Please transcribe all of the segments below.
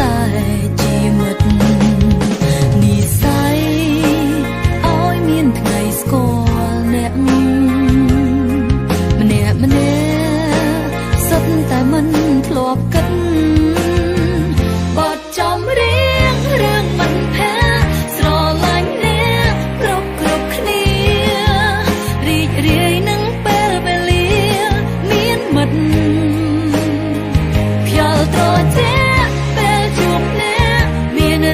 តែជាមិត្តនិស័យឲ្យមានថ្ងៃស្គាល់អ្នកម្នាក់សុទ្ធតែមិនធ្លាប់គិតបទចំរៀងរឿងមិនផែស្រឡាញ់អ្នកគ្រប់គ្នារីករាយនឹងពេលវេលាមានមិត្តខ្យល់ត្រជាក់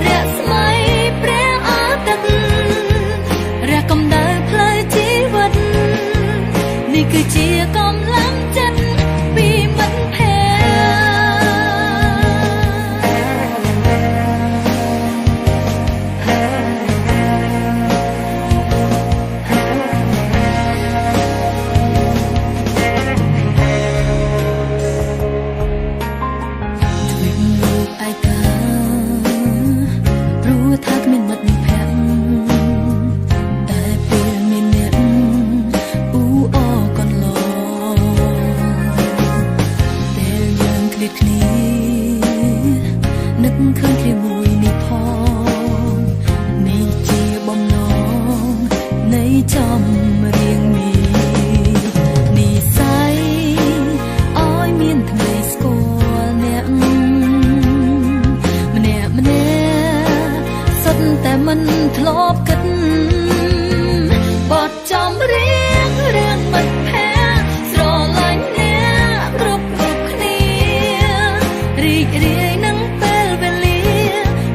រស្មីព្រះអាទិត្យរះកម្ដៅផ្លូវជីវិតនេះគឺជាកម្លាំងចិត្តពីមិត្តភក្តិលោកឯកាថាគ្មានមិត្តភក្តិតែពេលមានអ្នកអ៊ូអរកន្លងពេលយើងឃ្លាតគ្នានឹកឃើញគ្នាមួយនេះផងនេះជាបំណងនៃចំរៀងនេះនិស័យឲ្យមានថ្ងៃស្គាល់អ្នកម្នាក់តែមិនធ្លាប់គិតបទចំរៀងរឿងមិត្តភក្តិស្រឡាញ់អ្នកគ្រប់គ្នារីករាយនឹងពេលវេលា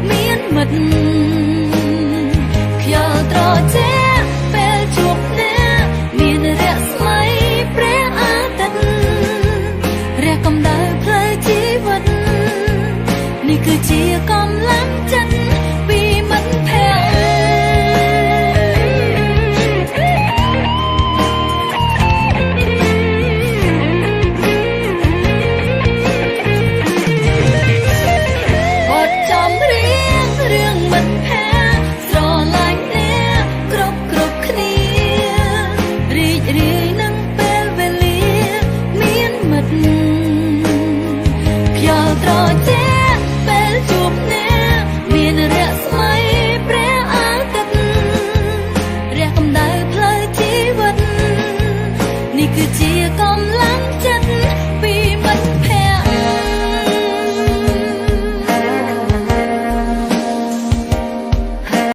មានមិត្តខ្យល់ត្រជាក់ពេលជួបអ្នកមានរស្មីព្រះអាទិត្យរះកម្ដៅផ្លូវជីវិតនេះគឺជាកម្លាំងចិត្តពីមិត្តភក្តិបទចំរៀងរឿងមិត្តភក្តិស្រឡាញ់អ្នកគ្រប់គ្នារីករាយនឹងពេលវេលាមានមិត្តខ្យល់ត្រជា